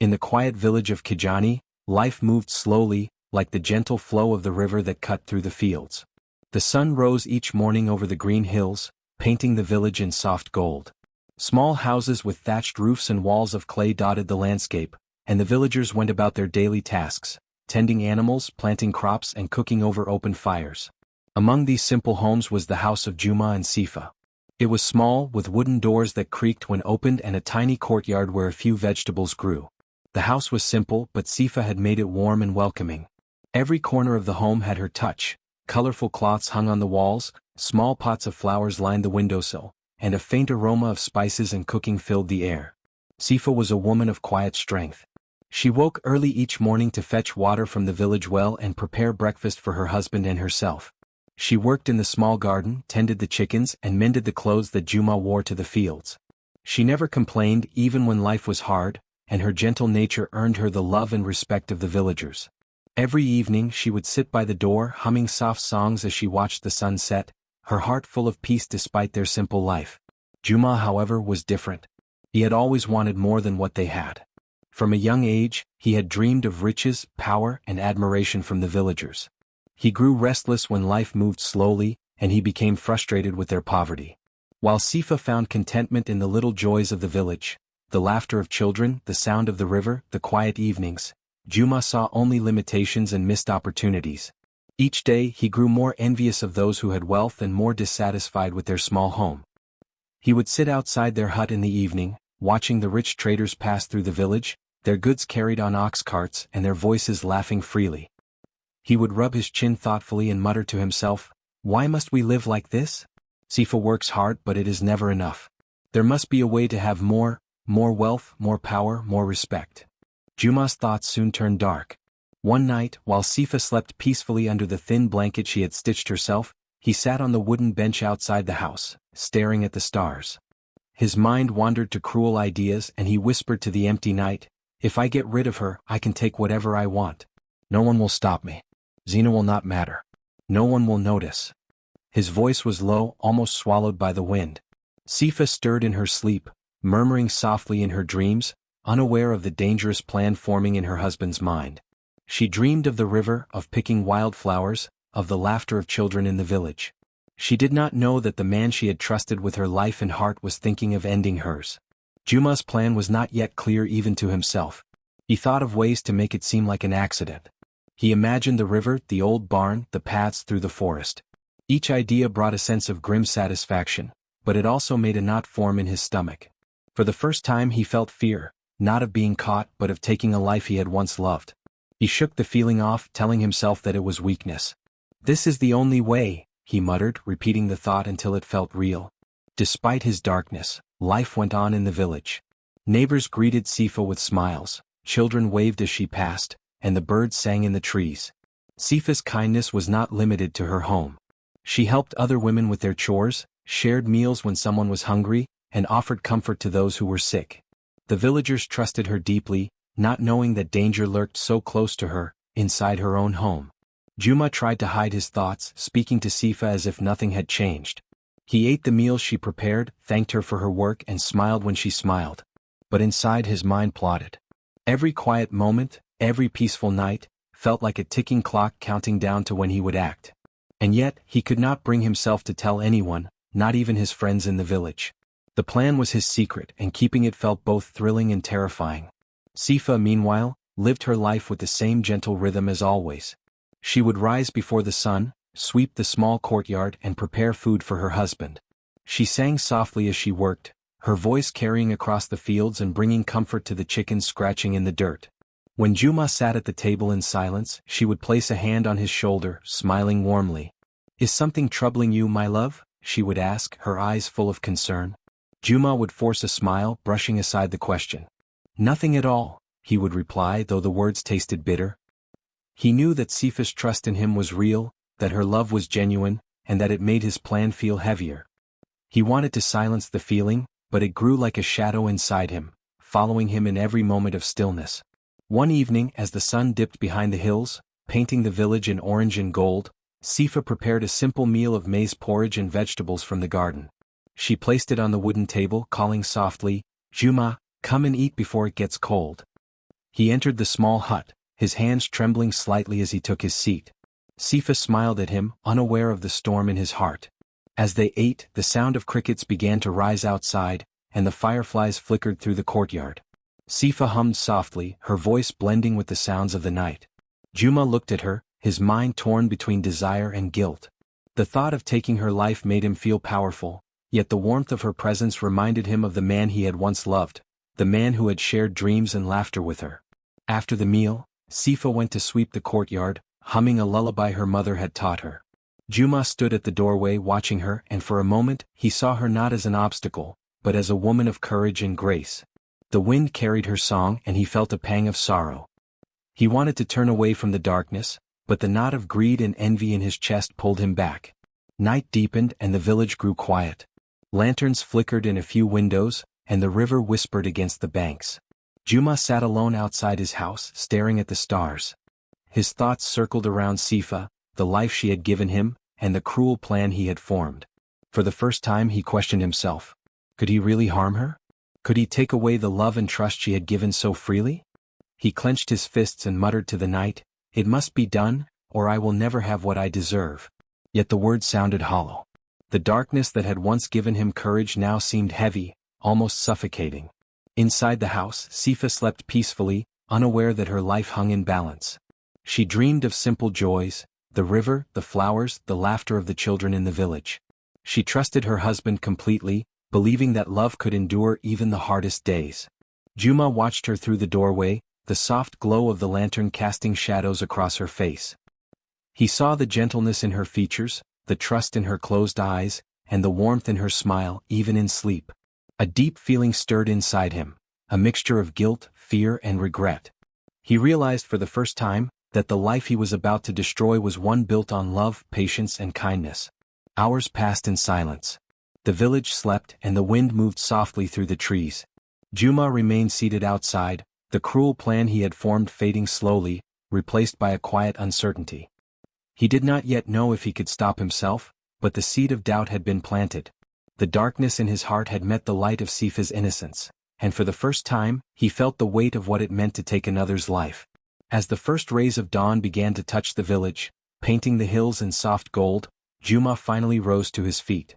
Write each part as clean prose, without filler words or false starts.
In the quiet village of Kijani, life moved slowly, like the gentle flow of the river that cut through the fields. The sun rose each morning over the green hills, painting the village in soft gold. Small houses with thatched roofs and walls of clay dotted the landscape, and the villagers went about their daily tasks, tending animals, planting crops, and cooking over open fires. Among these simple homes was the house of Juma and Sifa. It was small, with wooden doors that creaked when opened and a tiny courtyard where a few vegetables grew. The house was simple, but Sifa had made it warm and welcoming. Every corner of the home had her touch. Colorful cloths hung on the walls, small pots of flowers lined the windowsill, and a faint aroma of spices and cooking filled the air. Sifa was a woman of quiet strength. She woke early each morning to fetch water from the village well and prepare breakfast for her husband and herself. She worked in the small garden, tended the chickens, and mended the clothes that Juma wore to the fields. She never complained, even when life was hard, and her gentle nature earned her the love and respect of the villagers. Every evening she would sit by the door humming soft songs as she watched the sun set, her heart full of peace despite their simple life. Juma, however, was different. He had always wanted more than what they had. From a young age, he had dreamed of riches, power, and admiration from the villagers. He grew restless when life moved slowly, and he became frustrated with their poverty. While Sifa found contentment in the little joys of the village, the laughter of children, the sound of the river, the quiet evenings, Juma saw only limitations and missed opportunities. Each day he grew more envious of those who had wealth and more dissatisfied with their small home. He would sit outside their hut in the evening, watching the rich traders pass through the village, their goods carried on ox carts and their voices laughing freely. He would rub his chin thoughtfully and mutter to himself, "Why must we live like this? Sifa works hard, but it is never enough. There must be a way to have more wealth, more power, more respect." Juma's thoughts soon turned dark. One night, while Sifa slept peacefully under the thin blanket she had stitched herself, he sat on the wooden bench outside the house, staring at the stars. His mind wandered to cruel ideas and he whispered to the empty night, "If I get rid of her, I can take whatever I want. No one will stop me. Zina will not matter. No one will notice." His voice was low, almost swallowed by the wind. Sifa stirred in her sleep, murmuring softly in her dreams, unaware of the dangerous plan forming in her husband's mind. She dreamed of the river, of picking wildflowers, of the laughter of children in the village. She did not know that the man she had trusted with her life and heart was thinking of ending hers. Juma's plan was not yet clear even to himself. He thought of ways to make it seem like an accident. He imagined the river, the old barn, the paths through the forest. Each idea brought a sense of grim satisfaction, but it also made a knot form in his stomach. For the first time he felt fear, not of being caught but of taking a life he had once loved. He shook the feeling off, telling himself that it was weakness. "This is the only way," he muttered, repeating the thought until it felt real. Despite his darkness, life went on in the village. Neighbors greeted Sifa with smiles, children waved as she passed, and the birds sang in the trees. Sifa's kindness was not limited to her home. She helped other women with their chores, shared meals when someone was hungry, and offered comfort to those who were sick. The villagers trusted her deeply, not knowing that danger lurked so close to her, inside her own home. Juma tried to hide his thoughts, speaking to Sifa as if nothing had changed. He ate the meals she prepared, thanked her for her work and smiled when she smiled. But inside his mind plotted. Every quiet moment, every peaceful night, felt like a ticking clock counting down to when he would act. And yet, he could not bring himself to tell anyone, not even his friends in the village. The plan was his secret, and keeping it felt both thrilling and terrifying. Sifa, meanwhile, lived her life with the same gentle rhythm as always. She would rise before the sun, sweep the small courtyard and prepare food for her husband. She sang softly as she worked, her voice carrying across the fields and bringing comfort to the chickens scratching in the dirt. When Juma sat at the table in silence, she would place a hand on his shoulder, smiling warmly. "Is something troubling you, my love?" she would ask, her eyes full of concern. Juma would force a smile, brushing aside the question. "Nothing at all," he would reply, though the words tasted bitter. He knew that Sifa's trust in him was real, that her love was genuine, and that it made his plan feel heavier. He wanted to silence the feeling, but it grew like a shadow inside him, following him in every moment of stillness. One evening, as the sun dipped behind the hills, painting the village in orange and gold, Sifa prepared a simple meal of maize porridge and vegetables from the garden. She placed it on the wooden table, calling softly, "Juma, come and eat before it gets cold." He entered the small hut, his hands trembling slightly as he took his seat. Sifa smiled at him, unaware of the storm in his heart. As they ate, the sound of crickets began to rise outside, and the fireflies flickered through the courtyard. Sifa hummed softly, her voice blending with the sounds of the night. Juma looked at her, his mind torn between desire and guilt. The thought of taking her life made him feel powerful, yet the warmth of her presence reminded him of the man he had once loved, the man who had shared dreams and laughter with her. After the meal, Sifa went to sweep the courtyard, humming a lullaby her mother had taught her. Juma stood at the doorway watching her, and for a moment he saw her not as an obstacle, but as a woman of courage and grace. The wind carried her song and he felt a pang of sorrow. He wanted to turn away from the darkness, but the knot of greed and envy in his chest pulled him back. Night deepened and the village grew quiet. Lanterns flickered in a few windows, and the river whispered against the banks. Juma sat alone outside his house, staring at the stars. His thoughts circled around Sifa, the life she had given him, and the cruel plan he had formed. For the first time he questioned himself. Could he really harm her? Could he take away the love and trust she had given so freely? He clenched his fists and muttered to the night, "It must be done, or I will never have what I deserve." Yet the words sounded hollow. The darkness that had once given him courage now seemed heavy, almost suffocating. Inside the house, Sifa slept peacefully, unaware that her life hung in balance. She dreamed of simple joys, the river, the flowers, the laughter of the children in the village. She trusted her husband completely, believing that love could endure even the hardest days. Juma watched her through the doorway, the soft glow of the lantern casting shadows across her face. He saw the gentleness in her features, the trust in her closed eyes, and the warmth in her smile even in sleep. A deep feeling stirred inside him, a mixture of guilt, fear, and regret. He realized for the first time that the life he was about to destroy was one built on love, patience, and kindness. Hours passed in silence. The village slept and the wind moved softly through the trees. Juma remained seated outside, the cruel plan he had formed fading slowly, replaced by a quiet uncertainty. He did not yet know if he could stop himself, but the seed of doubt had been planted. The darkness in his heart had met the light of Sifa's innocence, and for the first time, he felt the weight of what it meant to take another's life. As the first rays of dawn began to touch the village, painting the hills in soft gold, Juma finally rose to his feet.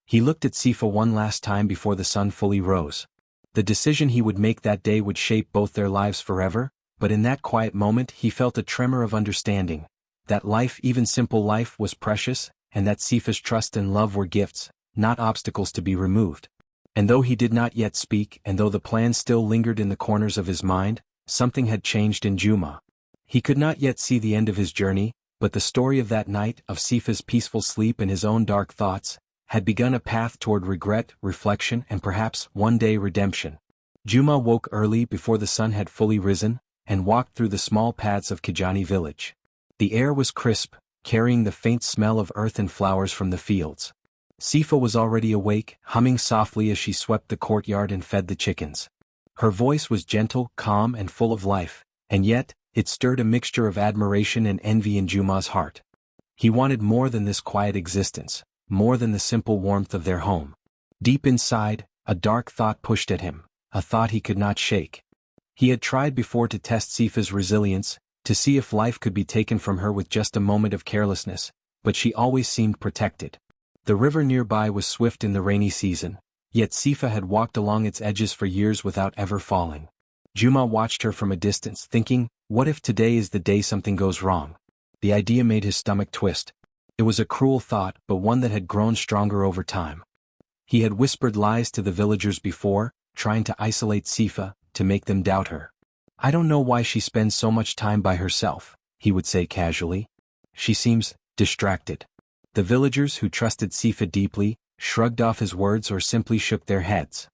He looked at Sifa one last time before the sun fully rose. The decision he would make that day would shape both their lives forever, but in that quiet moment he felt a tremor of understanding. That life, even simple life, was precious, and that Sifa's trust and love were gifts, not obstacles to be removed. And though he did not yet speak, and though the plan still lingered in the corners of his mind, something had changed in Juma. He could not yet see the end of his journey, but the story of that night, of Sifa's peaceful sleep and his own dark thoughts, had begun a path toward regret, reflection, and perhaps, one day, redemption. Juma woke early before the sun had fully risen, and walked through the small paths of Kijani village. The air was crisp, carrying the faint smell of earth and flowers from the fields. Sifa was already awake, humming softly as she swept the courtyard and fed the chickens. Her voice was gentle, calm, and full of life, and yet, it stirred a mixture of admiration and envy in Juma's heart. He wanted more than this quiet existence, more than the simple warmth of their home. Deep inside, a dark thought pushed at him, a thought he could not shake. He had tried before to test Sifa's resilience, to see if life could be taken from her with just a moment of carelessness, but she always seemed protected. The river nearby was swift in the rainy season, yet Sifa had walked along its edges for years without ever falling. Juma watched her from a distance, thinking, what if today is the day something goes wrong? The idea made his stomach twist. It was a cruel thought, but one that had grown stronger over time. He had whispered lies to the villagers before, trying to isolate Sifa, to make them doubt her. "I don't know why she spends so much time by herself," he would say casually. "She seems distracted." The villagers who trusted Sifa deeply shrugged off his words or simply shook their heads.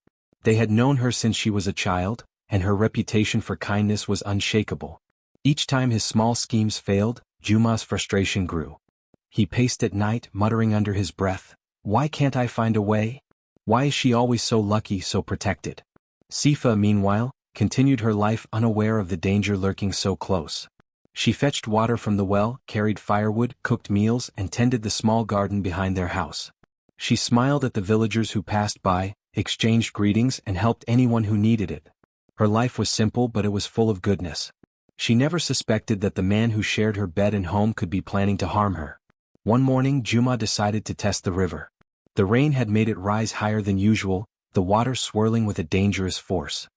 They had known her since she was a child, and her reputation for kindness was unshakable. Each time his small schemes failed, Juma's frustration grew. He paced at night, muttering under his breath, "Why can't I find a way? Why is she always so lucky, so protected?" Sifa, meanwhile, continued her life unaware of the danger lurking so close. She fetched water from the well, carried firewood, cooked meals, and tended the small garden behind their house. She smiled at the villagers who passed by, exchanged greetings, and helped anyone who needed it. Her life was simple, but it was full of goodness. She never suspected that the man who shared her bed and home could be planning to harm her. One morning Juma decided to test the river. The rain had made it rise higher than usual, the water swirling with a dangerous force.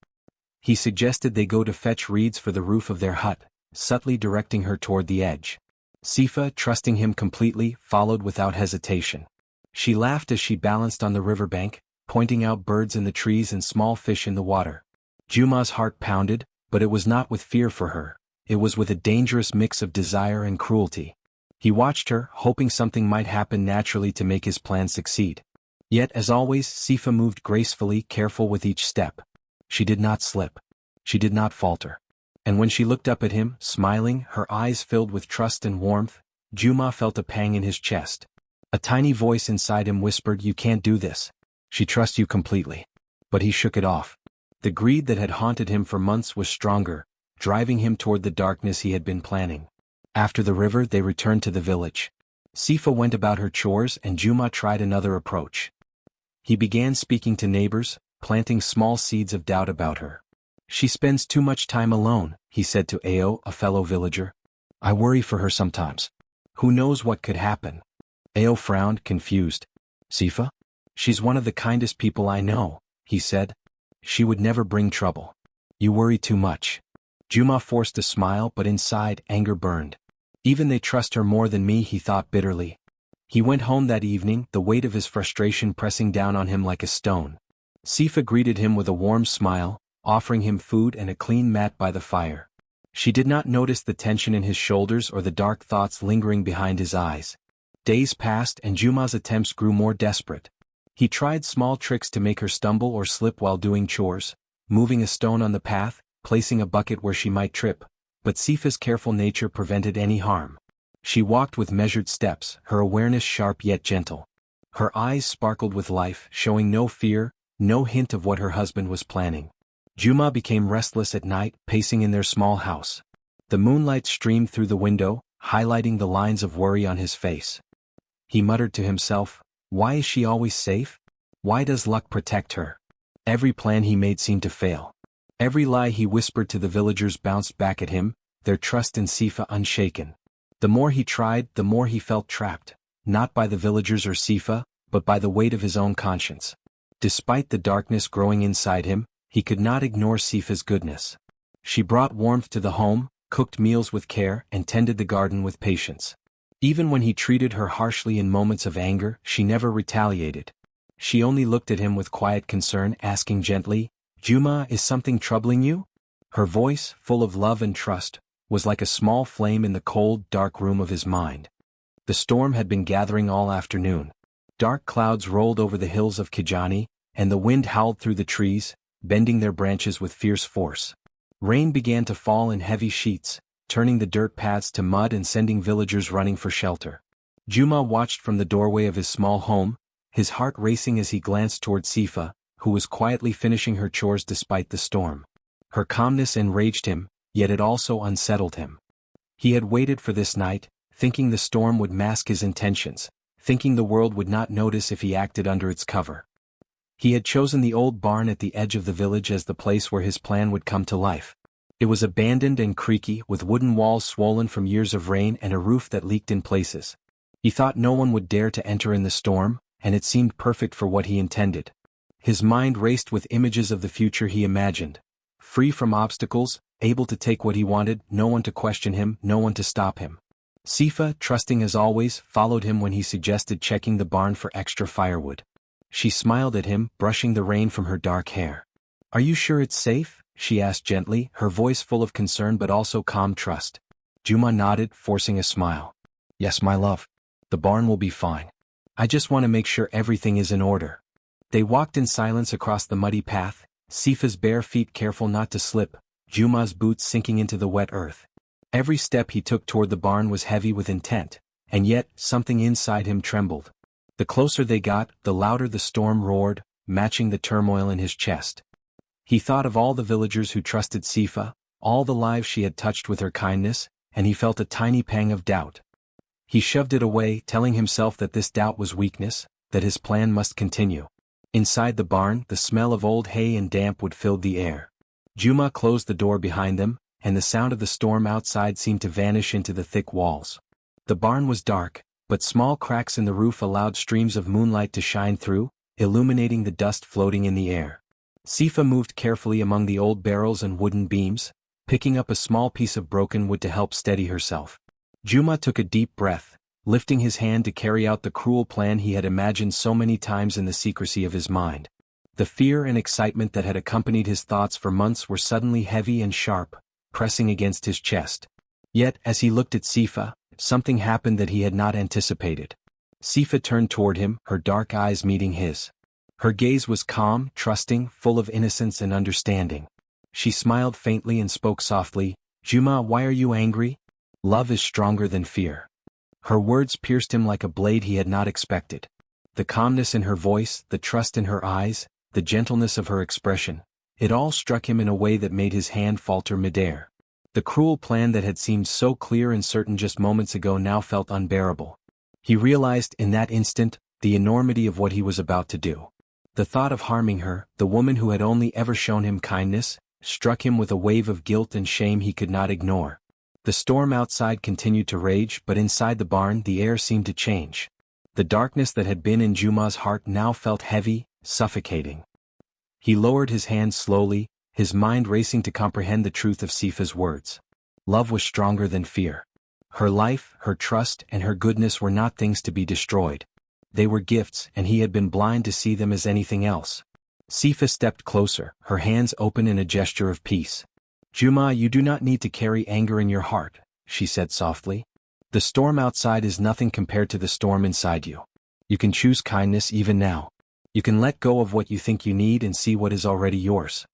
He suggested they go to fetch reeds for the roof of their hut, subtly directing her toward the edge. Sifa, trusting him completely, followed without hesitation. She laughed as she balanced on the riverbank, pointing out birds in the trees and small fish in the water. Juma's heart pounded, but it was not with fear for her, it was with a dangerous mix of desire and cruelty. He watched her, hoping something might happen naturally to make his plan succeed. Yet as always, Sifa moved gracefully, careful with each step. She did not slip. She did not falter. And when she looked up at him, smiling, her eyes filled with trust and warmth, Juma felt a pang in his chest. A tiny voice inside him whispered, "You can't do this. She trusts you completely." But he shook it off. The greed that had haunted him for months was stronger, driving him toward the darkness he had been planning. After the river, they returned to the village. Sifa went about her chores and Juma tried another approach. He began speaking to neighbors, planting small seeds of doubt about her. "She spends too much time alone," he said to Ao, a fellow villager. "I worry for her sometimes. Who knows what could happen?" Ao frowned, confused. "Sifa? She's one of the kindest people I know," he said. "She would never bring trouble. You worry too much." Juma forced a smile, but inside, anger burned. "Even they trust her more than me," he thought bitterly. He went home that evening, the weight of his frustration pressing down on him like a stone. Sifa greeted him with a warm smile, offering him food and a clean mat by the fire. She did not notice the tension in his shoulders or the dark thoughts lingering behind his eyes. Days passed and Juma's attempts grew more desperate. He tried small tricks to make her stumble or slip while doing chores, moving a stone on the path, placing a bucket where she might trip, but Sifa's careful nature prevented any harm. She walked with measured steps, her awareness sharp yet gentle. Her eyes sparkled with life, showing no fear, no hint of what her husband was planning. Juma became restless at night, pacing in their small house. The moonlight streamed through the window, highlighting the lines of worry on his face. He muttered to himself, "Why is she always safe? Why does luck protect her?" Every plan he made seemed to fail. Every lie he whispered to the villagers bounced back at him, their trust in Sifa unshaken. The more he tried, the more he felt trapped, not by the villagers or Sifa, but by the weight of his own conscience. Despite the darkness growing inside him, he could not ignore Sifa's goodness. She brought warmth to the home, cooked meals with care, and tended the garden with patience. Even when he treated her harshly in moments of anger, she never retaliated. She only looked at him with quiet concern, asking gently, "Juma, is something troubling you?" Her voice, full of love and trust, was like a small flame in the cold, dark room of his mind. The storm had been gathering all afternoon. Dark clouds rolled over the hills of Kijani, and the wind howled through the trees, bending their branches with fierce force. Rain began to fall in heavy sheets, turning the dirt paths to mud and sending villagers running for shelter. Juma watched from the doorway of his small home, his heart racing as he glanced toward Sifa, who was quietly finishing her chores despite the storm. Her calmness enraged him, yet it also unsettled him. He had waited for this night, thinking the storm would mask his intentions, thinking the world would not notice if he acted under its cover. He had chosen the old barn at the edge of the village as the place where his plan would come to life. It was abandoned and creaky, with wooden walls swollen from years of rain and a roof that leaked in places. He thought no one would dare to enter in the storm, and it seemed perfect for what he intended. His mind raced with images of the future he imagined. Free from obstacles, able to take what he wanted, no one to question him, no one to stop him. Sifa, trusting as always, followed him when he suggested checking the barn for extra firewood. She smiled at him, brushing the rain from her dark hair. "Are you sure it's safe?" she asked gently, her voice full of concern but also calm trust. Juma nodded, forcing a smile. "Yes, my love. The barn will be fine. I just want to make sure everything is in order." They walked in silence across the muddy path, Sifa's bare feet careful not to slip, Juma's boots sinking into the wet earth. Every step he took toward the barn was heavy with intent, and yet, something inside him trembled. The closer they got, the louder the storm roared, matching the turmoil in his chest. He thought of all the villagers who trusted Sifa, all the lives she had touched with her kindness, and he felt a tiny pang of doubt. He shoved it away, telling himself that this doubt was weakness, that his plan must continue. Inside the barn, the smell of old hay and damp wood filled the air. Juma closed the door behind them, and the sound of the storm outside seemed to vanish into the thick walls. The barn was dark, but small cracks in the roof allowed streams of moonlight to shine through, illuminating the dust floating in the air. Sifa moved carefully among the old barrels and wooden beams, picking up a small piece of broken wood to help steady herself. Juma took a deep breath, lifting his hand to carry out the cruel plan he had imagined so many times in the secrecy of his mind. The fear and excitement that had accompanied his thoughts for months were suddenly heavy and sharp, pressing against his chest. Yet, as he looked at Sifa, something happened that he had not anticipated. Sifa turned toward him, her dark eyes meeting his. Her gaze was calm, trusting, full of innocence and understanding. She smiled faintly and spoke softly, "Juma, why are you angry? Love is stronger than fear." Her words pierced him like a blade he had not expected. The calmness in her voice, the trust in her eyes, the gentleness of her expression, it all struck him in a way that made his hand falter midair. The cruel plan that had seemed so clear and certain just moments ago now felt unbearable. He realized in that instant the enormity of what he was about to do. The thought of harming her, the woman who had only ever shown him kindness, struck him with a wave of guilt and shame he could not ignore. The storm outside continued to rage, but inside the barn the air seemed to change. The darkness that had been in Juma's heart now felt heavy, suffocating. He lowered his hand slowly, his mind racing to comprehend the truth of Sifa's words. Love was stronger than fear. Her life, her trust, and her goodness were not things to be destroyed. They were gifts, and he had been blind to see them as anything else. Sifa stepped closer, her hands open in a gesture of peace. "Juma, you do not need to carry anger in your heart," she said softly. "The storm outside is nothing compared to the storm inside you. You can choose kindness even now. You can let go of what you think you need and see what is already yours."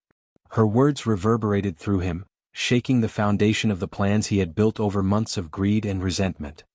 Her words reverberated through him, shaking the foundation of the plans he had built over months of greed and resentment.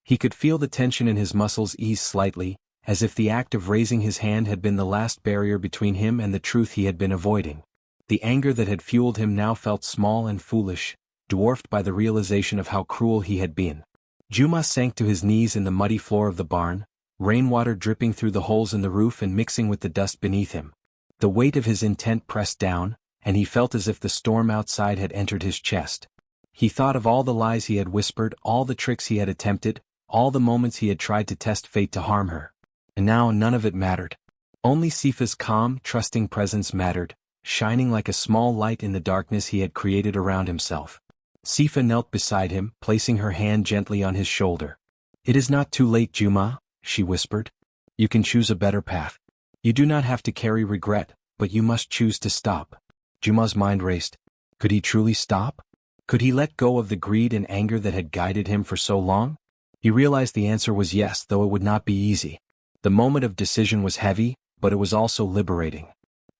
He could feel the tension in his muscles ease slightly, as if the act of raising his hand had been the last barrier between him and the truth he had been avoiding. The anger that had fueled him now felt small and foolish, dwarfed by the realization of how cruel he had been. Juma sank to his knees in the muddy floor of the barn, rainwater dripping through the holes in the roof and mixing with the dust beneath him. The weight of his intent pressed down, and he felt as if the storm outside had entered his chest. He thought of all the lies he had whispered, all the tricks he had attempted, all the moments he had tried to test fate to harm her. And now none of it mattered. Only Sifa's calm, trusting presence mattered, shining like a small light in the darkness he had created around himself. Sifa knelt beside him, placing her hand gently on his shoulder. "It is not too late, Juma," she whispered. "You can choose a better path. You do not have to carry regret, but you must choose to stop." Juma's mind raced. Could he truly stop? Could he let go of the greed and anger that had guided him for so long? He realized the answer was yes, though it would not be easy. The moment of decision was heavy, but it was also liberating.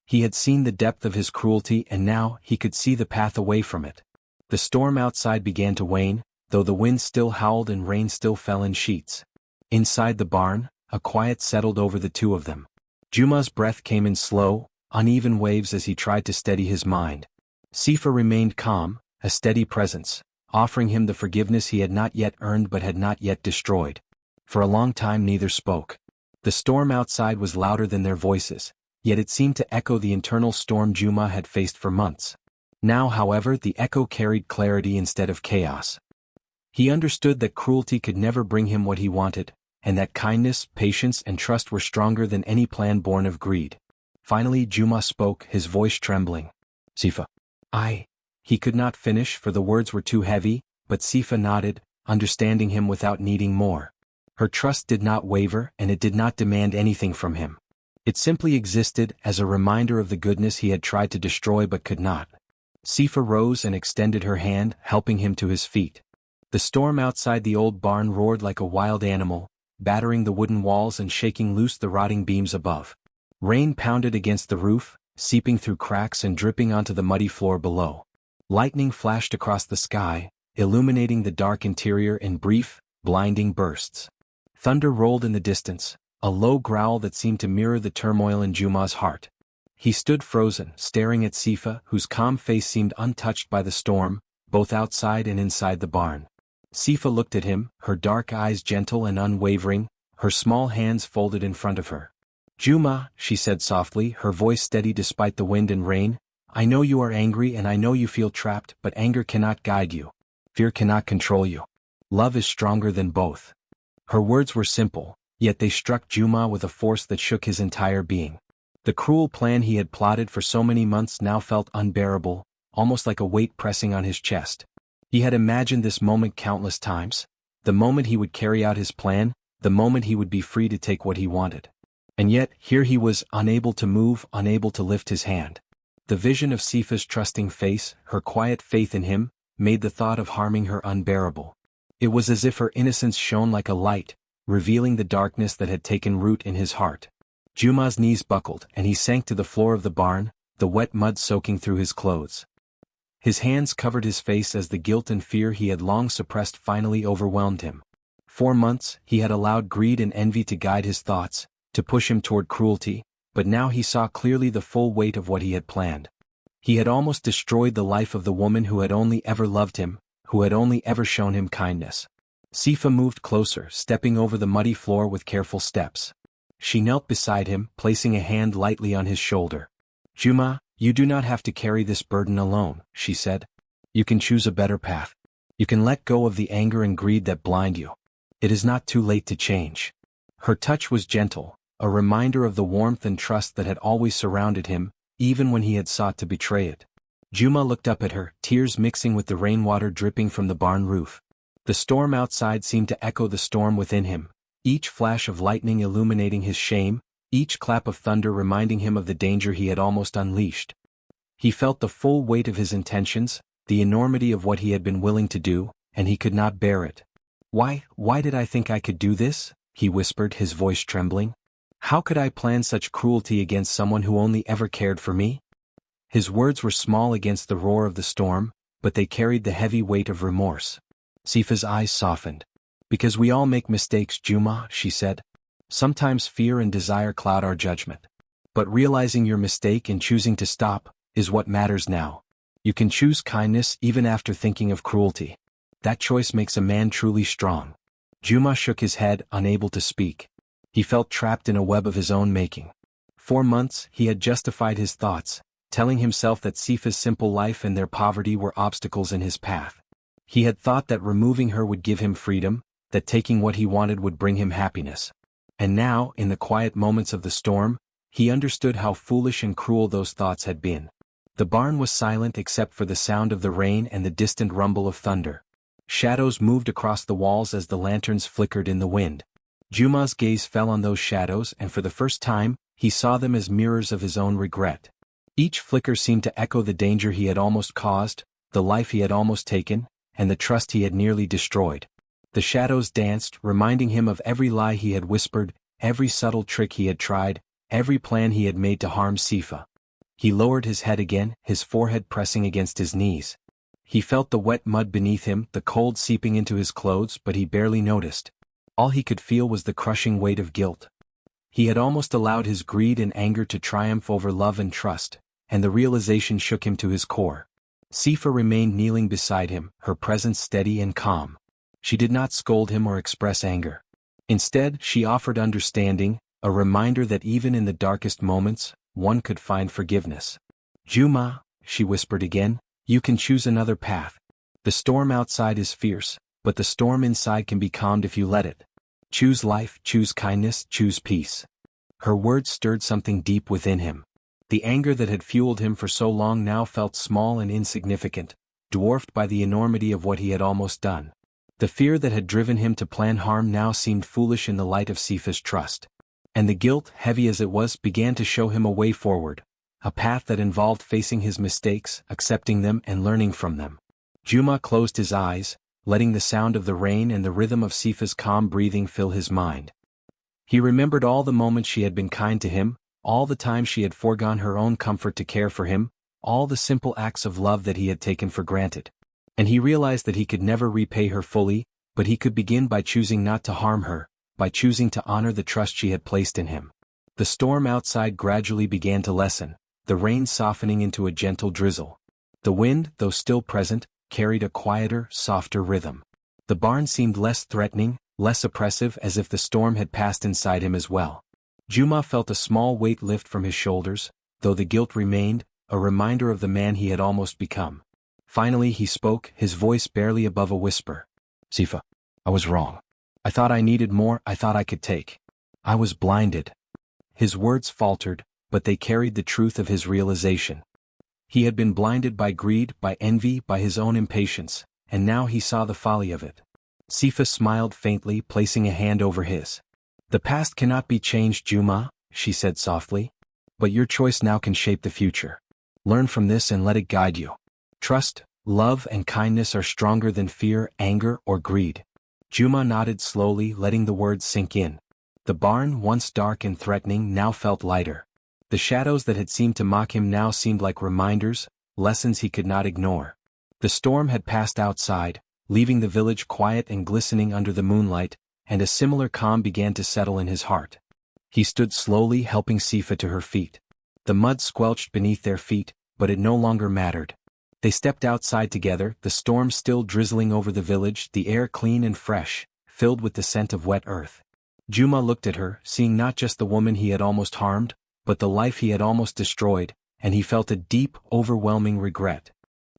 He had seen the depth of his cruelty and now he could see the path away from it. The storm outside began to wane, though the wind still howled and rain still fell in sheets. Inside the barn, a quiet settled over the two of them. Juma's breath came in slow, uneven waves as he tried to steady his mind. Sifa remained calm, a steady presence, offering him the forgiveness he had not yet earned but had not yet destroyed. For a long time neither spoke. The storm outside was louder than their voices, yet it seemed to echo the internal storm Juma had faced for months. Now, however, the echo carried clarity instead of chaos. He understood that cruelty could never bring him what he wanted, and that kindness, patience, and trust were stronger than any plan born of greed. Finally Juma spoke, his voice trembling. "Sifa." He could not finish for the words were too heavy, but Sifa nodded, understanding him without needing more. Her trust did not waver and it did not demand anything from him. It simply existed as a reminder of the goodness he had tried to destroy but could not. Sifa rose and extended her hand, helping him to his feet. The storm outside the old barn roared like a wild animal, battering the wooden walls and shaking loose the rotting beams above. Rain pounded against the roof, seeping through cracks and dripping onto the muddy floor below. Lightning flashed across the sky, illuminating the dark interior in brief, blinding bursts. Thunder rolled in the distance, a low growl that seemed to mirror the turmoil in Juma's heart. He stood frozen, staring at Sifa, whose calm face seemed untouched by the storm, both outside and inside the barn. Sifa looked at him, her dark eyes gentle and unwavering, her small hands folded in front of her. "Juma," she said softly, her voice steady despite the wind and rain, I know you are angry and I know you feel trapped, but anger cannot guide you. Fear cannot control you. Love is stronger than both." Her words were simple, yet they struck Juma with a force that shook his entire being. The cruel plan he had plotted for so many months now felt unbearable, almost like a weight pressing on his chest. He had imagined this moment countless times, the moment he would carry out his plan, the moment he would be free to take what he wanted. And yet, here he was, unable to move, unable to lift his hand. The vision of Sifa's trusting face, her quiet faith in him, made the thought of harming her unbearable. It was as if her innocence shone like a light, revealing the darkness that had taken root in his heart. Juma's knees buckled and he sank to the floor of the barn, the wet mud soaking through his clothes. His hands covered his face as the guilt and fear he had long suppressed finally overwhelmed him. For months, he had allowed greed and envy to guide his thoughts, to push him toward cruelty, but now he saw clearly the full weight of what he had planned. He had almost destroyed the life of the woman who had only ever loved him, who had only ever shown him kindness. Sifa moved closer, stepping over the muddy floor with careful steps. She knelt beside him, placing a hand lightly on his shoulder. "Juma, you do not have to carry this burden alone," she said. "You can choose a better path. You can let go of the anger and greed that blind you. It is not too late to change." Her touch was gentle, a reminder of the warmth and trust that had always surrounded him, even when he had sought to betray it. Juma looked up at her, tears mixing with the rainwater dripping from the barn roof. The storm outside seemed to echo the storm within him, each flash of lightning illuminating his shame, each clap of thunder reminding him of the danger he had almost unleashed. He felt the full weight of his intentions, the enormity of what he had been willing to do, and he could not bear it. Why did I think I could do this?" he whispered, his voice trembling. "How could I plan such cruelty against someone who only ever cared for me?" His words were small against the roar of the storm, but they carried the heavy weight of remorse. Sifa's eyes softened. "Because we all make mistakes, Juma," she said. "Sometimes fear and desire cloud our judgment. But realizing your mistake and choosing to stop is what matters now. You can choose kindness even after thinking of cruelty. That choice makes a man truly strong." Juma shook his head, unable to speak. He felt trapped in a web of his own making. For months, he had justified his thoughts, telling himself that Sifa's simple life and their poverty were obstacles in his path. He had thought that removing her would give him freedom, that taking what he wanted would bring him happiness. And now, in the quiet moments of the storm, he understood how foolish and cruel those thoughts had been. The barn was silent except for the sound of the rain and the distant rumble of thunder. Shadows moved across the walls as the lanterns flickered in the wind. Juma's gaze fell on those shadows and for the first time, he saw them as mirrors of his own regret. Each flicker seemed to echo the danger he had almost caused, the life he had almost taken, and the trust he had nearly destroyed. The shadows danced, reminding him of every lie he had whispered, every subtle trick he had tried, every plan he had made to harm Sifa. He lowered his head again, his forehead pressing against his knees. He felt the wet mud beneath him, the cold seeping into his clothes, but he barely noticed. All he could feel was the crushing weight of guilt. He had almost allowed his greed and anger to triumph over love and trust, and the realization shook him to his core. Sifa remained kneeling beside him, her presence steady and calm. She did not scold him or express anger. Instead, she offered understanding, a reminder that even in the darkest moments, one could find forgiveness. "Juma," she whispered again, "you can choose another path. The storm outside is fierce, but the storm inside can be calmed if you let it. Choose life, choose kindness, choose peace." Her words stirred something deep within him. The anger that had fueled him for so long now felt small and insignificant, dwarfed by the enormity of what he had almost done. The fear that had driven him to plan harm now seemed foolish in the light of Sifa's trust. And the guilt, heavy as it was, began to show him a way forward, a path that involved facing his mistakes, accepting them and learning from them. Juma closed his eyes, letting the sound of the rain and the rhythm of Sifa's calm breathing fill his mind. He remembered all the moments she had been kind to him, all the times she had foregone her own comfort to care for him, all the simple acts of love that he had taken for granted. And he realized that he could never repay her fully, but he could begin by choosing not to harm her, by choosing to honor the trust she had placed in him. The storm outside gradually began to lessen, the rain softening into a gentle drizzle. The wind, though still present, carried a quieter, softer rhythm. The barn seemed less threatening, less oppressive, as if the storm had passed inside him as well. Juma felt a small weight lift from his shoulders, though the guilt remained, a reminder of the man he had almost become. Finally he spoke, his voice barely above a whisper. "Sifa, I was wrong. I thought I needed more, I thought I could take. I was blinded." His words faltered, but they carried the truth of his realization. He had been blinded by greed, by envy, by his own impatience, and now he saw the folly of it. Sifa smiled faintly, placing a hand over his. "The past cannot be changed, Juma," she said softly. "But your choice now can shape the future. Learn from this and let it guide you. Trust, love and kindness are stronger than fear, anger, or greed." Juma nodded slowly, letting the words sink in. The barn, once dark and threatening, now felt lighter. The shadows that had seemed to mock him now seemed like reminders, lessons he could not ignore. The storm had passed outside, leaving the village quiet and glistening under the moonlight, and a similar calm began to settle in his heart. He stood slowly, helping Sifa to her feet. The mud squelched beneath their feet, but it no longer mattered. They stepped outside together, the storm still drizzling over the village, the air clean and fresh, filled with the scent of wet earth. Juma looked at her, seeing not just the woman he had almost harmed, but the life he had almost destroyed, and he felt a deep, overwhelming regret.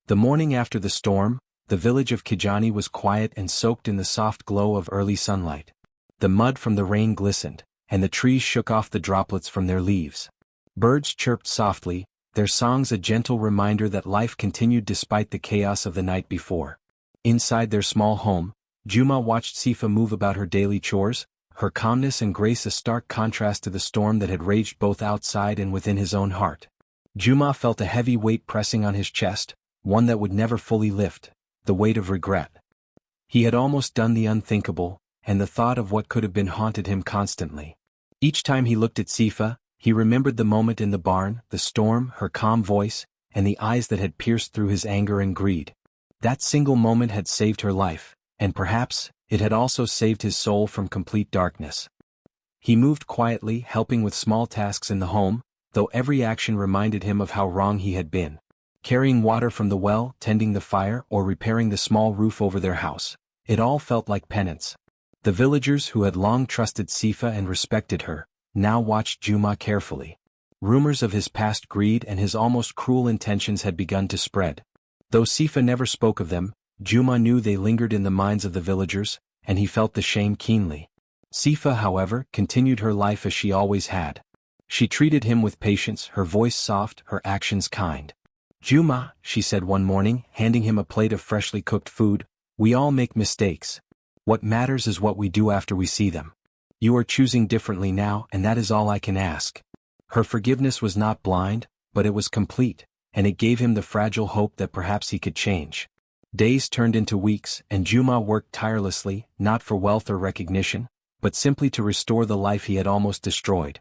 The morning after the storm, the village of Kijani was quiet and soaked in the soft glow of early sunlight. The mud from the rain glistened, and the trees shook off the droplets from their leaves. Birds chirped softly, their songs a gentle reminder that life continued despite the chaos of the night before. Inside their small home, Juma watched Sifa move about her daily chores, her calmness and grace a stark contrast to the storm that had raged both outside and within his own heart. Juma felt a heavy weight pressing on his chest, one that would never fully lift, the weight of regret. He had almost done the unthinkable, and the thought of what could have been haunted him constantly. Each time he looked at Sifa, he remembered the moment in the barn, the storm, her calm voice, and the eyes that had pierced through his anger and greed. That single moment had saved her life, and perhaps, it had also saved his soul from complete darkness. He moved quietly, helping with small tasks in the home, though every action reminded him of how wrong he had been. Carrying water from the well, tending the fire, or repairing the small roof over their house. It all felt like penance. The villagers who had long trusted Sifa and respected her, now watched Juma carefully. Rumors of his past greed and his almost cruel intentions had begun to spread. Though Sifa never spoke of them, Juma knew they lingered in the minds of the villagers, and he felt the shame keenly. Sifa, however, continued her life as she always had. She treated him with patience, her voice soft, her actions kind. "Juma," she said one morning, handing him a plate of freshly cooked food, "we all make mistakes. What matters is what we do after we see them. You are choosing differently now, and that is all I can ask." Her forgiveness was not blind, but it was complete, and it gave him the fragile hope that perhaps he could change. Days turned into weeks, and Juma worked tirelessly, not for wealth or recognition, but simply to restore the life he had almost destroyed.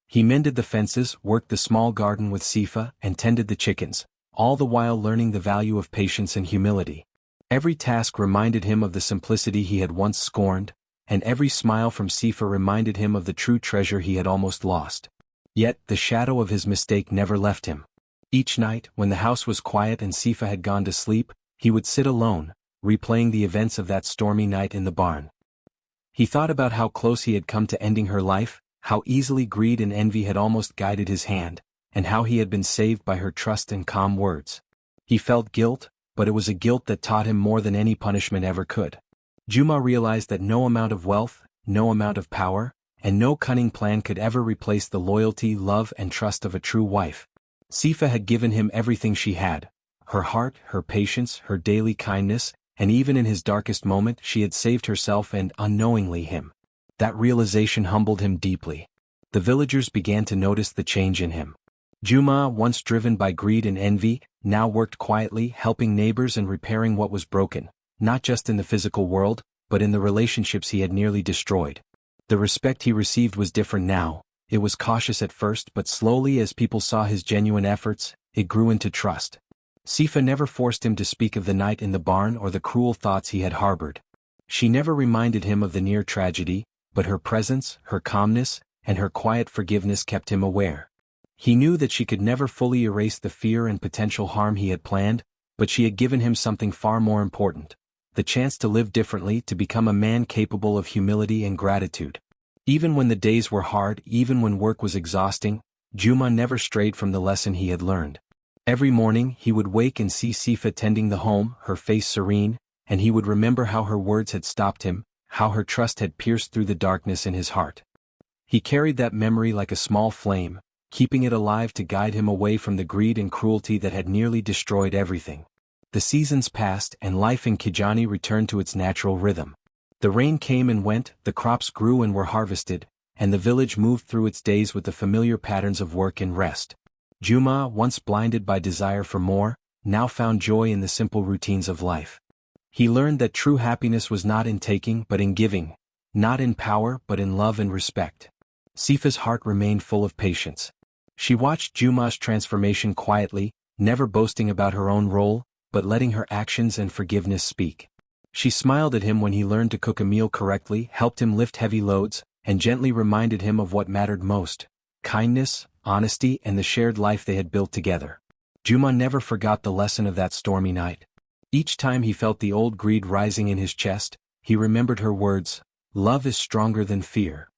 He mended the fences, worked the small garden with Sifa, and tended the chickens, all the while learning the value of patience and humility. Every task reminded him of the simplicity he had once scorned, and every smile from Sifa reminded him of the true treasure he had almost lost. Yet, the shadow of his mistake never left him. Each night, when the house was quiet and Sifa had gone to sleep, he would sit alone, replaying the events of that stormy night in the barn. He thought about how close he had come to ending her life, how easily greed and envy had almost guided his hand, and how he had been saved by her trust and calm words. He felt guilt, but it was a guilt that taught him more than any punishment ever could. Juma realized that no amount of wealth, no amount of power, and no cunning plan could ever replace the loyalty, love, and trust of a true wife. Sifa had given him everything she had: her heart, her patience, her daily kindness, and even in his darkest moment she had saved herself and, unknowingly, him. That realization humbled him deeply. The villagers began to notice the change in him. Juma, once driven by greed and envy, now worked quietly, helping neighbors and repairing what was broken, not just in the physical world, but in the relationships he had nearly destroyed. The respect he received was different now. It was cautious at first, but slowly as people saw his genuine efforts, it grew into trust. Sifa never forced him to speak of the night in the barn or the cruel thoughts he had harbored. She never reminded him of the near tragedy, but her presence, her calmness, and her quiet forgiveness kept him aware. He knew that she could never fully erase the fear and potential harm he had planned, but she had given him something far more important: the chance to live differently, to become a man capable of humility and gratitude. Even when the days were hard, even when work was exhausting, Juma never strayed from the lesson he had learned. Every morning he would wake and see Sifa tending the home, her face serene, and he would remember how her words had stopped him, how her trust had pierced through the darkness in his heart. He carried that memory like a small flame, keeping it alive to guide him away from the greed and cruelty that had nearly destroyed everything. The seasons passed and life in Kijani returned to its natural rhythm. The rain came and went, the crops grew and were harvested, and the village moved through its days with the familiar patterns of work and rest. Juma, once blinded by desire for more, now found joy in the simple routines of life. He learned that true happiness was not in taking but in giving, not in power but in love and respect. Sifa's heart remained full of patience. She watched Juma's transformation quietly, never boasting about her own role, but letting her actions and forgiveness speak. She smiled at him when he learned to cook a meal correctly, helped him lift heavy loads, and gently reminded him of what mattered most: kindness, honesty, and the shared life they had built together. Juma never forgot the lesson of that stormy night. Each time he felt the old greed rising in his chest, he remembered her words, "Love is stronger than fear."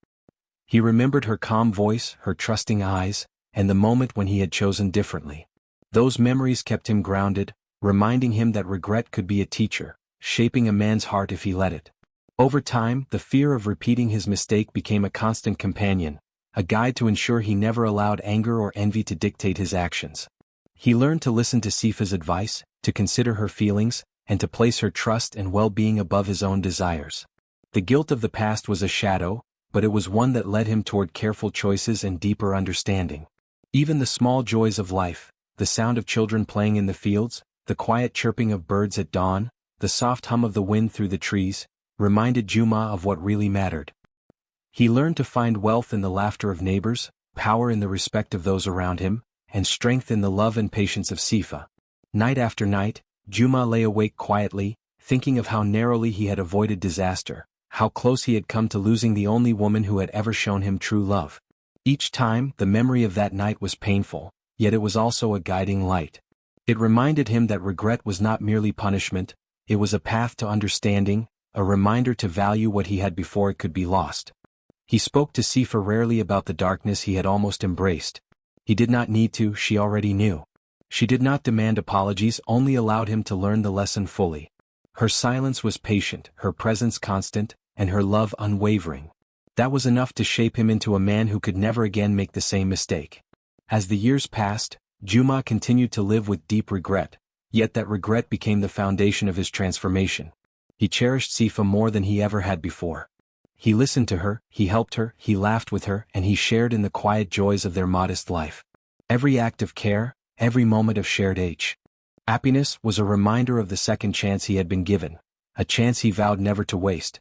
He remembered her calm voice, her trusting eyes, and the moment when he had chosen differently. Those memories kept him grounded, reminding him that regret could be a teacher, shaping a man's heart if he let it. Over time, the fear of repeating his mistake became a constant companion, a guide to ensure he never allowed anger or envy to dictate his actions. He learned to listen to Sifa's advice, to consider her feelings, and to place her trust and well-being above his own desires. The guilt of the past was a shadow, but it was one that led him toward careful choices and deeper understanding. Even the small joys of life, the sound of children playing in the fields, the quiet chirping of birds at dawn, the soft hum of the wind through the trees, reminded Juma of what really mattered. He learned to find wealth in the laughter of neighbors, power in the respect of those around him, and strength in the love and patience of Sifa. Night after night, Juma lay awake quietly, thinking of how narrowly he had avoided disaster, how close he had come to losing the only woman who had ever shown him true love. Each time, the memory of that night was painful, yet it was also a guiding light. It reminded him that regret was not merely punishment, it was a path to understanding, a reminder to value what he had before it could be lost. He spoke to Sifa rarely about the darkness he had almost embraced. He did not need to, she already knew. She did not demand apologies, only allowed him to learn the lesson fully. Her silence was patient, her presence constant, and her love unwavering. That was enough to shape him into a man who could never again make the same mistake. As the years passed, Juma continued to live with deep regret, yet that regret became the foundation of his transformation. He cherished Sifa more than he ever had before. He listened to her, he helped her, he laughed with her, and he shared in the quiet joys of their modest life. Every act of care, every moment of shared happiness was a reminder of the second chance he had been given, a chance he vowed never to waste.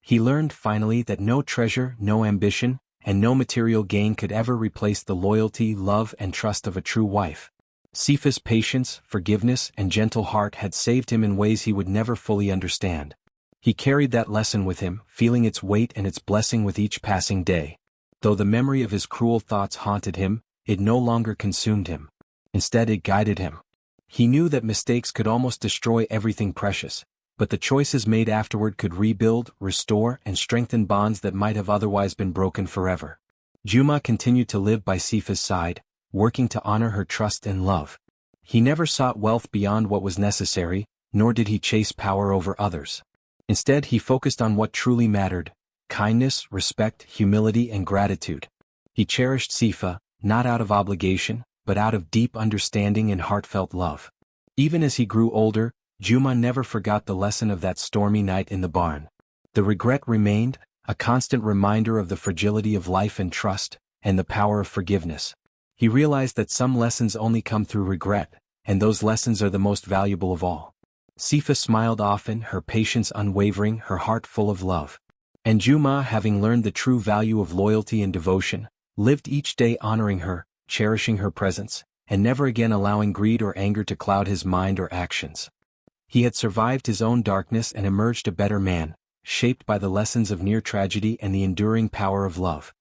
He learned finally that no treasure, no ambition, and no material gain could ever replace the loyalty, love, and trust of a true wife. Sifa's patience, forgiveness, and gentle heart had saved him in ways he would never fully understand. He carried that lesson with him, feeling its weight and its blessing with each passing day. Though the memory of his cruel thoughts haunted him, it no longer consumed him. Instead, it guided him. He knew that mistakes could almost destroy everything precious, but the choices made afterward could rebuild, restore, and strengthen bonds that might have otherwise been broken forever. Juma continued to live by Sifa's side, working to honor her trust and love. He never sought wealth beyond what was necessary, nor did he chase power over others. Instead, he focused on what truly mattered: kindness, respect, humility, and gratitude. He cherished Sifa, not out of obligation, but out of deep understanding and heartfelt love. Even as he grew older, Juma never forgot the lesson of that stormy night in the barn. The regret remained, a constant reminder of the fragility of life and trust, and the power of forgiveness. He realized that some lessons only come through regret, and those lessons are the most valuable of all. Sifa smiled often, her patience unwavering, her heart full of love. And Juma, having learned the true value of loyalty and devotion, lived each day honoring her, cherishing her presence, and never again allowing greed or anger to cloud his mind or actions. He had survived his own darkness and emerged a better man, shaped by the lessons of near tragedy and the enduring power of love.